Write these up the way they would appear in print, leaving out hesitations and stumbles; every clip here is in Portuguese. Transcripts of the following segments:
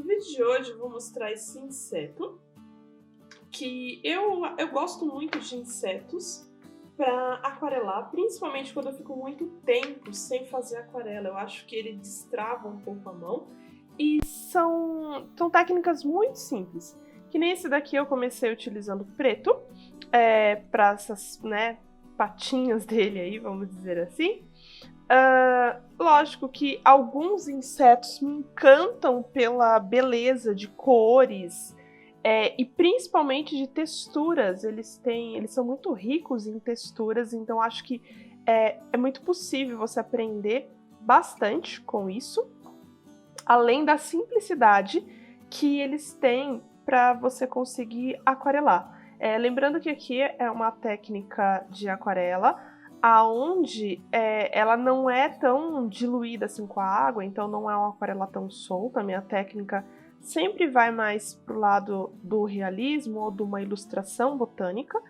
No vídeo de hoje eu vou mostrar esse inseto, que eu gosto muito de insetos para aquarelar, principalmente quando eu fico muito tempo sem fazer aquarela. Eu acho que ele destrava um pouco a mão e são técnicas muito simples. Que nem esse daqui eu comecei utilizando preto para essas, né, patinhas dele aí, vamos dizer assim. Lógico que alguns insetos me encantam pela beleza de cores e principalmente de texturas. Eles são muito ricos em texturas, então acho que é muito possível você aprender bastante com isso, além da simplicidade que eles têm para você conseguir aquarelar. Lembrando que aqui é uma técnica de aquarela aonde ela não é tão diluída assim com a água, então não é uma aquarela tão solta. A minha técnica sempre vai mais pro lado do realismo ou de uma ilustração botânica,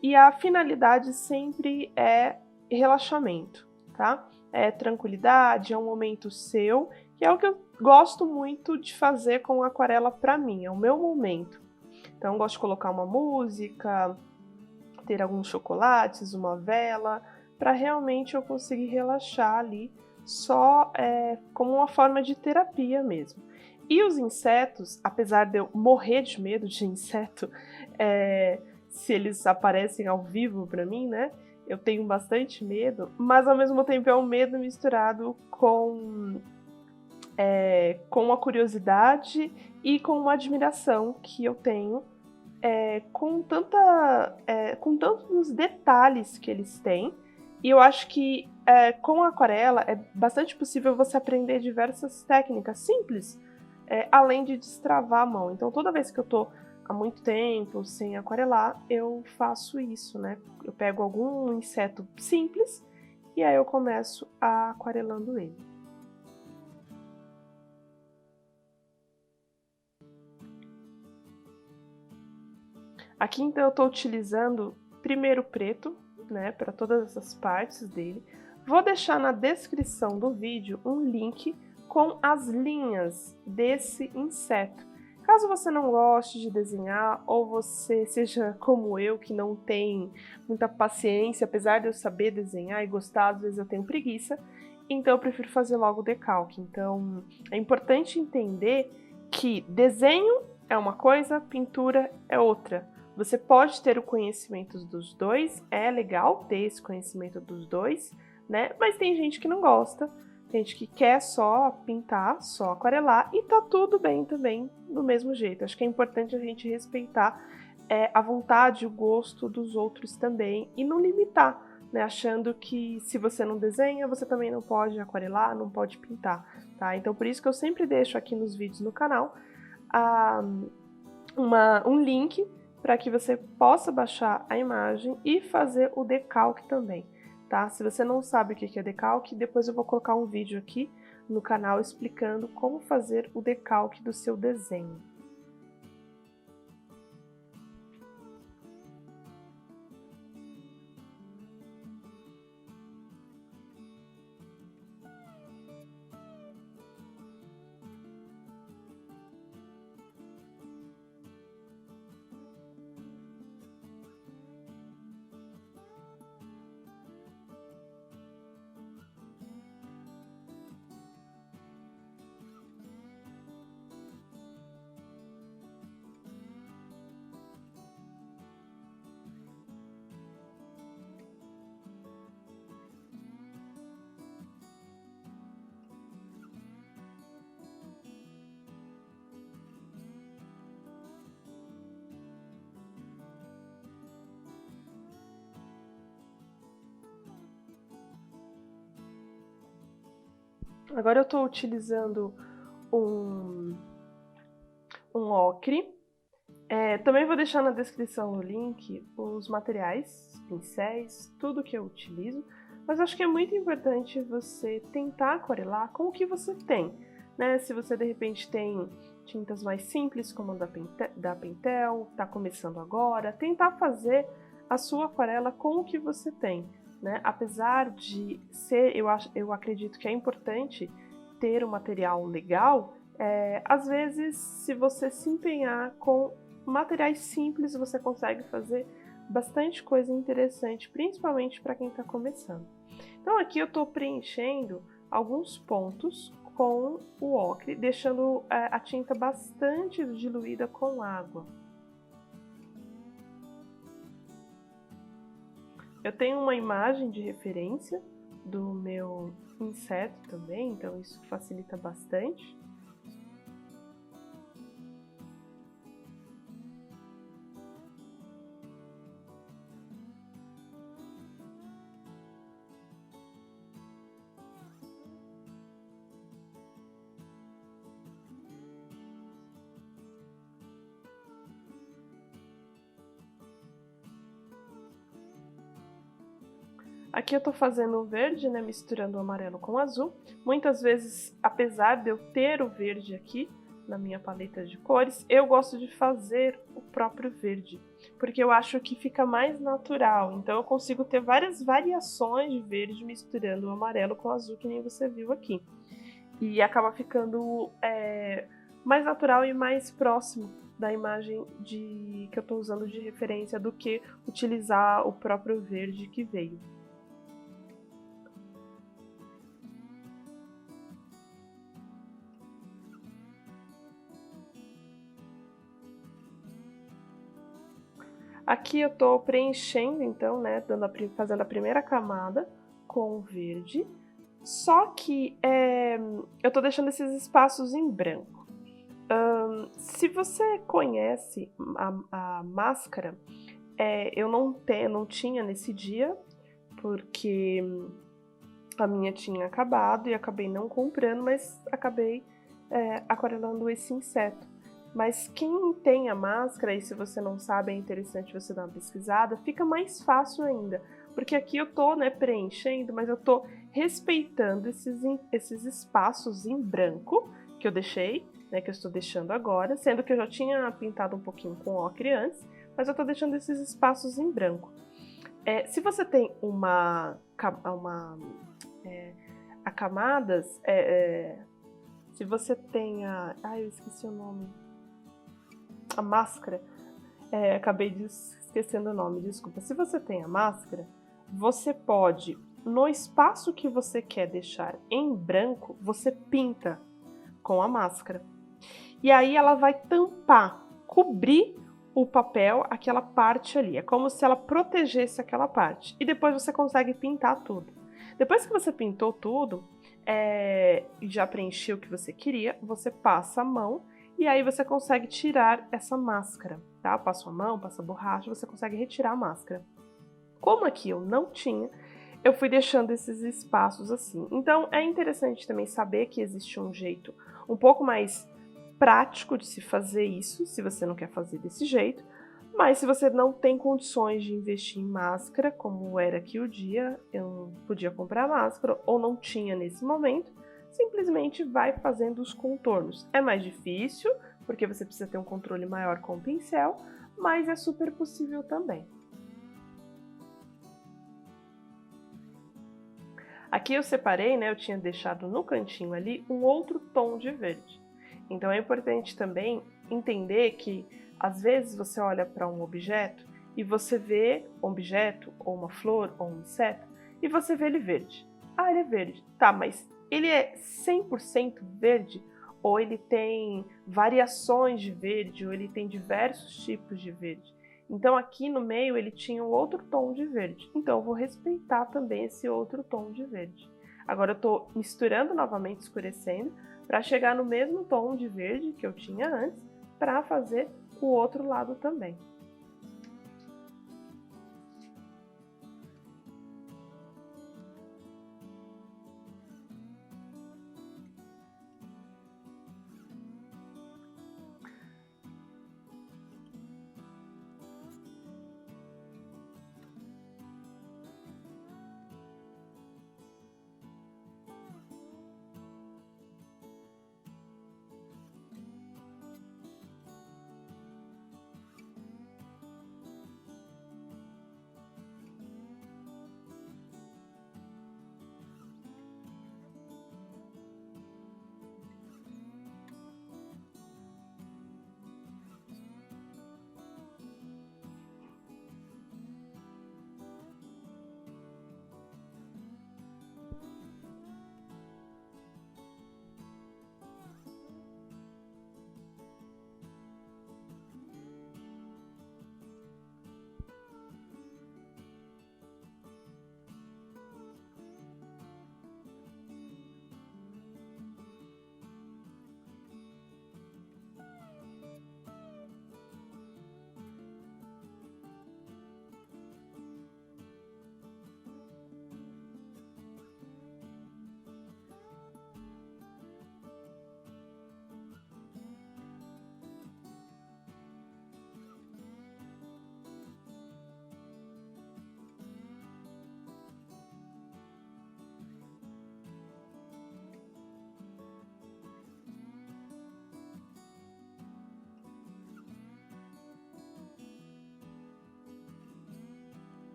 e a finalidade sempre é relaxamento, tá? É tranquilidade, é um momento seu, que é o que eu gosto muito de fazer com aquarela para mim, é o meu momento. Então eu gosto de colocar uma música, ter alguns chocolates, uma vela, para realmente eu conseguir relaxar ali, só como uma forma de terapia mesmo. E os insetos, apesar de eu morrer de medo de inseto, se eles aparecem ao vivo para mim, né? Eu tenho bastante medo, mas ao mesmo tempo é um medo misturado com a curiosidade e com uma admiração que eu tenho com tantos detalhes que eles têm. E eu acho que com a aquarela é bastante possível você aprender diversas técnicas simples, além de destravar a mão. Então toda vez que eu tô há muito tempo sem aquarelar, eu faço isso, né? Eu pego algum inseto simples e aí eu começo aquarelando ele. Aqui então eu estou utilizando primeiro preto, né, para todas essas partes dele. Vou deixar na descrição do vídeo um link com as linhas desse inseto. Caso você não goste de desenhar ou você seja como eu, que não tem muita paciência, apesar de eu saber desenhar e gostar, às vezes eu tenho preguiça, então eu prefiro fazer logo o decalque. Então é importante entender que desenho é uma coisa, pintura é outra. Você pode ter o conhecimento dos dois, é legal ter esse conhecimento dos dois, né? Mas tem gente que não gosta, tem gente que quer só pintar, só aquarelar, e tá tudo bem também do mesmo jeito. Acho que é importante a gente respeitar a vontade, o gosto dos outros também e não limitar, né? Achando que se você não desenha, você também não pode aquarelar, não pode pintar, tá? Então por isso que eu sempre deixo aqui nos vídeos no canal um link para que você possa baixar a imagem e fazer o decalque também, tá? Se você não sabe o que é decalque, depois eu vou colocar um vídeo aqui no canal explicando como fazer o decalque do seu desenho. Agora eu estou utilizando um ocre. Também vou deixar na descrição o link, os materiais, pincéis, tudo que eu utilizo. Mas acho que é muito importante você tentar aquarelar com o que você tem, né? Se você de repente tem tintas mais simples, como a da Pentel, está começando agora, tentar fazer a sua aquarela com o que você tem, né? Apesar de ser, eu acredito que é importante ter um material legal, Às vezes, se você se empenhar com materiais simples, você consegue fazer bastante coisa interessante, principalmente para quem está começando. Então aqui eu estou preenchendo alguns pontos com o ocre, deixando a tinta bastante diluída com água. Eu tenho uma imagem de referência do meu inseto também, então isso facilita bastante. Aqui eu tô fazendo o verde, né, misturando o amarelo com o azul. Muitas vezes, apesar de eu ter o verde aqui na minha paleta de cores, eu gosto de fazer o próprio verde, porque eu acho que fica mais natural. Então eu consigo ter várias variações de verde misturando o amarelo com o azul, que nem você viu aqui. E acaba ficando mais natural e mais próximo da imagem que eu tô usando de referência do que utilizar o próprio verde que veio. Aqui eu tô preenchendo, então, né, fazendo a primeira camada com o verde, só que eu tô deixando esses espaços em branco. Se você conhece a máscara, eu não tinha nesse dia, porque a minha tinha acabado e acabei não comprando, mas acabei aquarelando esse inseto. Mas quem tem a máscara, e se você não sabe, é interessante você dar uma pesquisada, fica mais fácil ainda. Porque aqui eu tô, né, preenchendo, mas eu tô respeitando esses espaços em branco que eu deixei, né, que eu estou deixando agora, sendo que eu já tinha pintado um pouquinho com ocre antes, mas eu tô deixando esses espaços em branco. Se você tem a camadas, se você tem eu esqueci o nome. A máscara, acabei esquecendo o nome, desculpa. Se você tem a máscara, você pode, no espaço que você quer deixar em branco, você pinta com a máscara. E aí ela vai tampar, cobrir o papel, aquela parte ali. É como se ela protegesse aquela parte. E depois você consegue pintar tudo. Depois que você pintou tudo, e já preencheu o que você queria, você passa a mão e aí você consegue tirar essa máscara, tá? Passa a mão, passa a borracha, você consegue retirar a máscara. Como aqui eu não tinha, eu fui deixando esses espaços assim. Então é interessante também saber que existe um jeito um pouco mais prático de se fazer isso, se você não quer fazer desse jeito, mas se você não tem condições de investir em máscara, como era aqui o dia, eu não podia comprar máscara ou não tinha nesse momento, simplesmente vai fazendo os contornos. É mais difícil, porque você precisa ter um controle maior com o pincel, mas é super possível também. Aqui eu separei, né, eu tinha deixado no cantinho ali um outro tom de verde. Então é importante também entender que às vezes você olha para um objeto e você vê um objeto, ou uma flor, ou um inseto, e você vê ele verde. Ah, ele é verde. Tá, mas ele é 100% verde? Ou ele tem variações de verde, ou ele tem diversos tipos de verde? Então aqui no meio ele tinha um outro tom de verde. Então eu vou respeitar também esse outro tom de verde. Agora eu estou misturando novamente, escurecendo, para chegar no mesmo tom de verde que eu tinha antes, para fazer o outro lado também.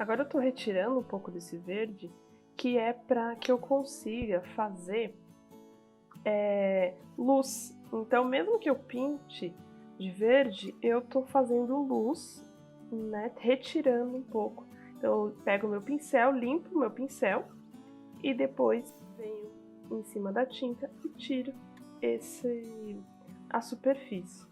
Agora eu tô retirando um pouco desse verde, que é para que eu consiga fazer luz. Então, mesmo que eu pinte de verde, eu tô fazendo luz, né, retirando um pouco. Então, eu pego o meu pincel, limpo o meu pincel e depois venho em cima da tinta e tiro a superfície.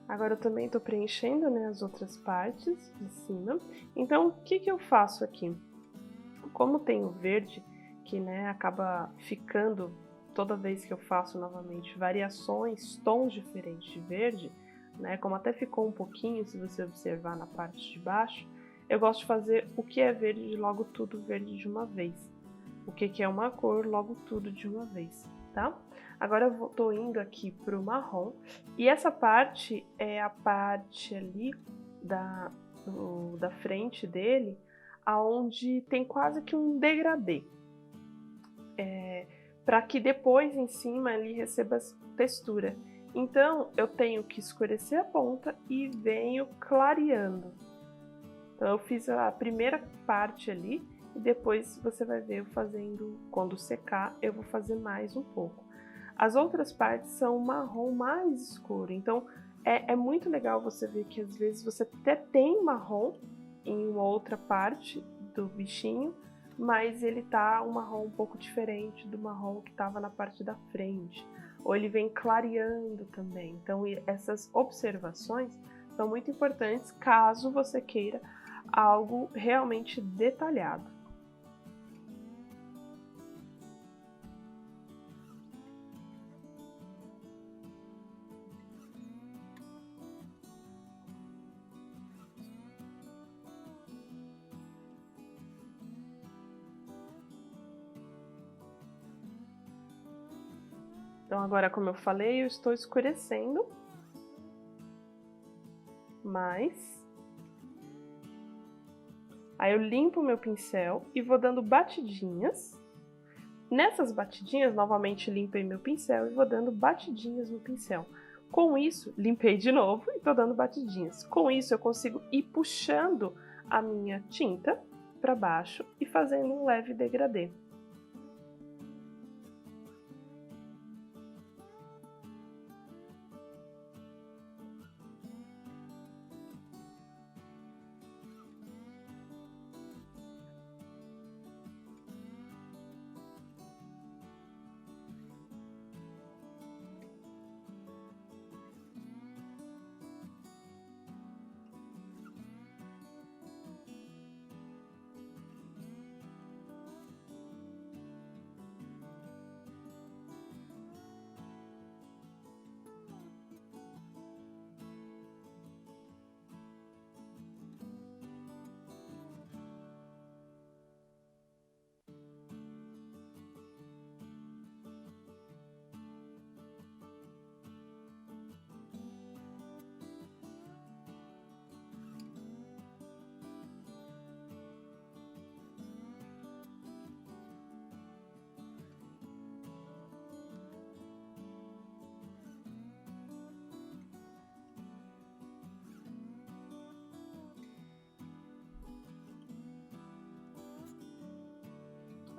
Agora eu também estou preenchendo, né, as outras partes de cima. Então, o que eu faço aqui? Como tem o verde, que, né, acaba ficando, toda vez que eu faço novamente, variações, tons diferentes de verde, né, como até ficou um pouquinho, se você observar na parte de baixo, eu gosto de fazer o que é verde, logo tudo verde de uma vez. O que é uma cor, logo tudo de uma vez, tá? Agora eu tô indo aqui pro marrom, e essa parte é a parte ali da frente dele, aonde tem quase que um degradê, para que depois em cima ele receba textura. Então eu tenho que escurecer a ponta e venho clareando. Então eu fiz a primeira parte ali e depois você vai ver eu fazendo, quando secar, eu vou fazer mais um pouco. As outras partes são marrom mais escuro, então é muito legal você ver que às vezes você até tem marrom em uma outra parte do bichinho, mas ele tá um marrom um pouco diferente do marrom que estava na parte da frente, ou ele vem clareando também. Então essas observações são muito importantes caso você queira algo realmente detalhado. Então agora, como eu falei, eu estou escurecendo mais. Aí eu limpo o meu pincel e vou dando batidinhas. Nessas batidinhas, novamente limpei meu pincel e vou dando batidinhas no pincel. Com isso, limpei de novo e tô dando batidinhas. Com isso, eu consigo ir puxando a minha tinta para baixo e fazendo um leve degradê.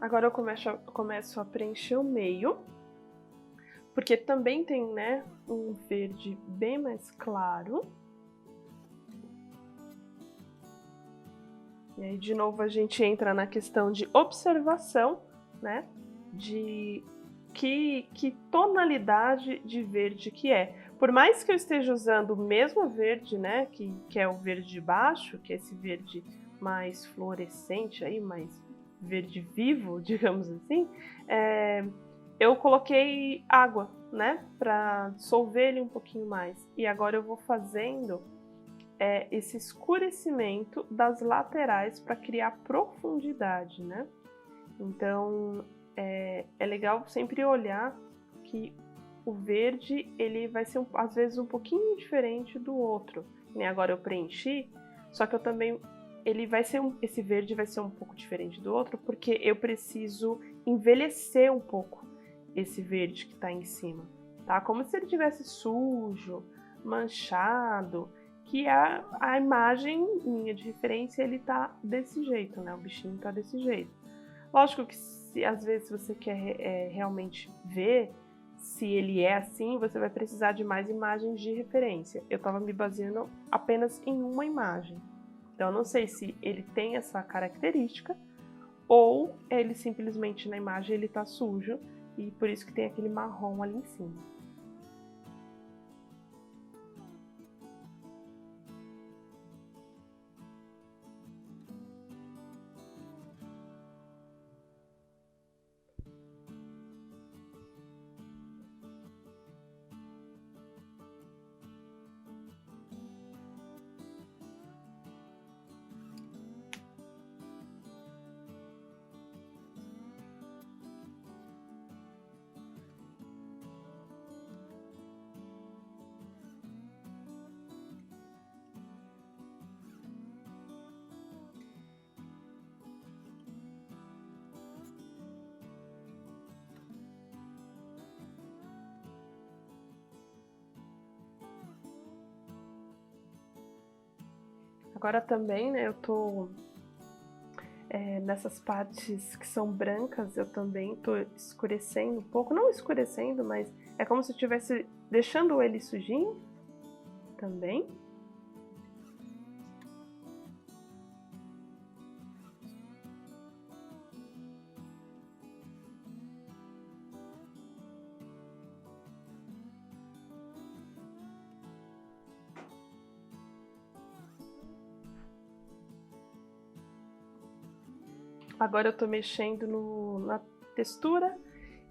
Agora eu começo a preencher o meio, porque também tem, né, um verde bem mais claro. E aí, de novo, a gente entra na questão de observação, né, de que tonalidade de verde que é. Por mais que eu esteja usando o mesmo verde, né, que é o verde de baixo, que é esse verde mais fluorescente aí, mais verde vivo, digamos assim, eu coloquei água, né, para dissolver ele um pouquinho mais. E agora eu vou fazendo esse escurecimento das laterais para criar profundidade, né? Então é legal sempre olhar que o verde ele vai ser às vezes um pouquinho diferente do outro. E agora eu preenchi, só que eu também esse verde vai ser um pouco diferente do outro porque eu preciso envelhecer um pouco esse verde que está em cima, tá? Como se ele tivesse sujo, manchado, que a imagem minha de referência ele tá desse jeito, né? O bichinho tá desse jeito. Lógico que às vezes você quer realmente ver se ele é assim, você vai precisar de mais imagens de referência. Eu estava me baseando apenas em uma imagem. Então eu não sei se ele tem essa característica ou ele simplesmente na imagem ele tá sujo e por isso que tem aquele marrom ali em cima. Agora também, né, eu tô nessas partes que são brancas, eu também tô escurecendo um pouco, não escurecendo, mas é como se eu estivesse deixando ele sujinho também. Agora eu tô mexendo na textura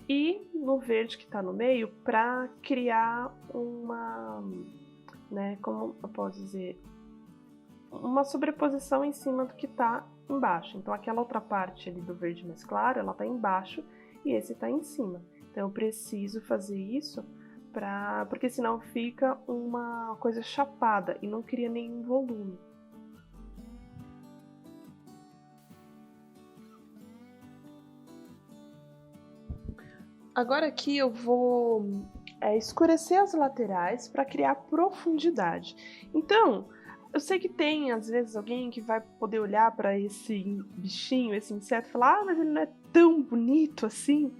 e no verde que tá no meio para criar uma, né, como eu posso dizer, uma sobreposição em cima do que tá embaixo. Então aquela outra parte ali do verde mais claro, ela tá embaixo e esse tá em cima. Então eu preciso fazer isso porque senão fica uma coisa chapada e não cria nenhum volume. Agora aqui eu vou escurecer as laterais para criar profundidade. Então, eu sei que tem às vezes alguém que vai poder olhar para esse bichinho, esse inseto e falar: ah, mas ele não é tão bonito assim.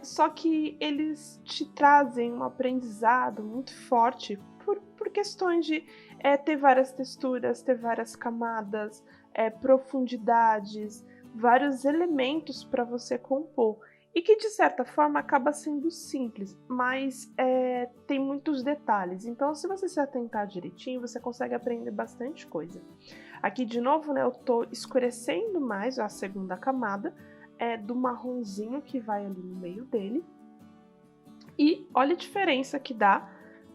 Só que eles te trazem um aprendizado muito forte por questões de ter várias texturas, ter várias camadas, profundidades, vários elementos para você compor. E que de certa forma acaba sendo simples, mas tem muitos detalhes. Então, se você se atentar direitinho, você consegue aprender bastante coisa. Aqui de novo, né, eu estou escurecendo mais a segunda camada do marronzinho que vai ali no meio dele. E olha a diferença que dá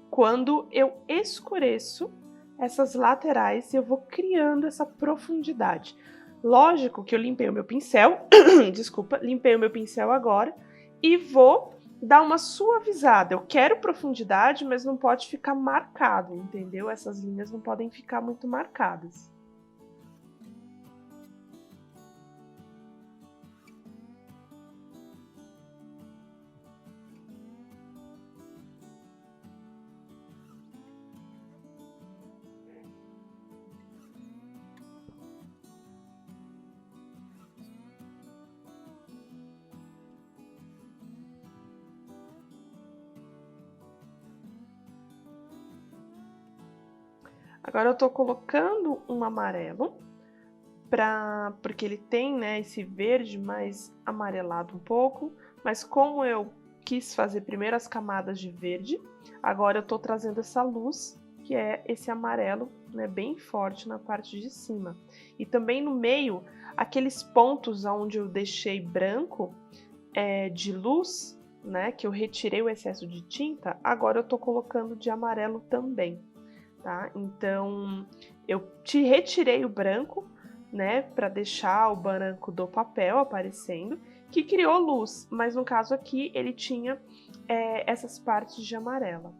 quando eu escureço essas laterais e eu vou criando essa profundidade. Lógico que eu limpei o meu pincel, desculpa, limpei o meu pincel agora e vou dar uma suavizada. Eu quero profundidade, mas não pode ficar marcado, entendeu? Essas linhas não podem ficar muito marcadas. Agora eu tô colocando um amarelo, porque ele tem, né, esse verde mais amarelado um pouco, mas como eu quis fazer primeiro as camadas de verde, agora eu tô trazendo essa luz, que é esse amarelo, né, bem forte na parte de cima. E também no meio, aqueles pontos onde eu deixei branco de luz, né, que eu retirei o excesso de tinta, agora eu tô colocando de amarelo também, tá? Então, eu retirei o branco, né, para deixar o branco do papel aparecendo, que criou luz, mas no caso aqui ele tinha essas partes de amarela.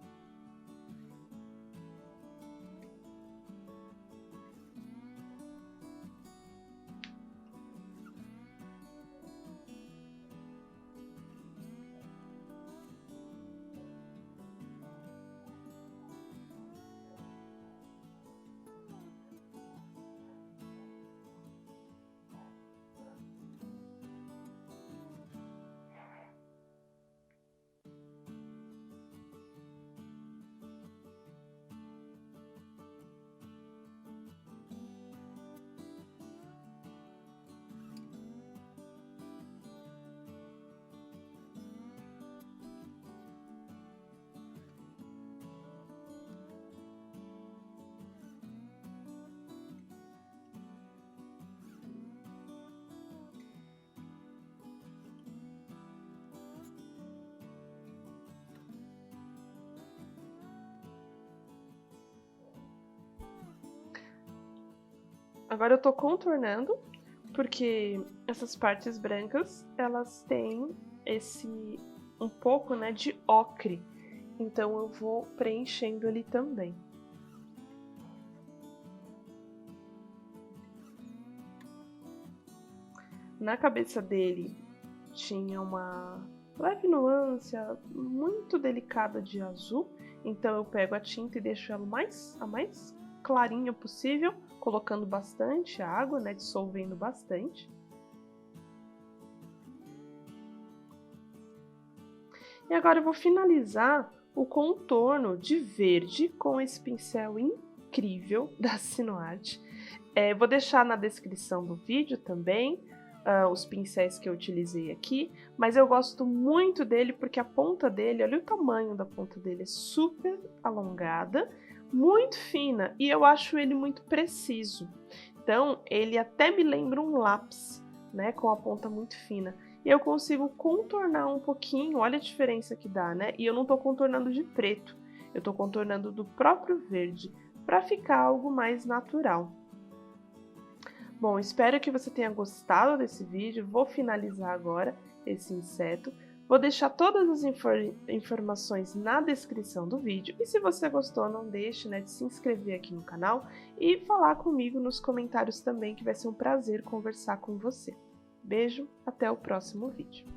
Agora eu tô contornando, porque essas partes brancas, elas têm um pouco, né, de ocre. Então eu vou preenchendo ali também. Na cabeça dele tinha uma leve nuance muito delicada de azul, então eu pego a tinta e deixo ela a mais clarinha possível, colocando bastante água, né, dissolvendo bastante. E agora eu vou finalizar o contorno de verde com esse pincel incrível da Sinuart. Vou deixar na descrição do vídeo também os pincéis que eu utilizei aqui, mas eu gosto muito dele porque a ponta dele, olha o tamanho da ponta dele, é super alongada, muito fina e eu acho ele muito preciso. Então, ele até me lembra um lápis, né, com a ponta muito fina. E eu consigo contornar um pouquinho, olha a diferença que dá, né? E eu não tô contornando de preto, eu tô contornando do próprio verde, para ficar algo mais natural. Bom, espero que você tenha gostado desse vídeo, vou finalizar agora esse inseto. Vou deixar todas as informações na descrição do vídeo e se você gostou, não deixe, né, de se inscrever aqui no canal e falar comigo nos comentários também, que vai ser um prazer conversar com você. Beijo, até o próximo vídeo.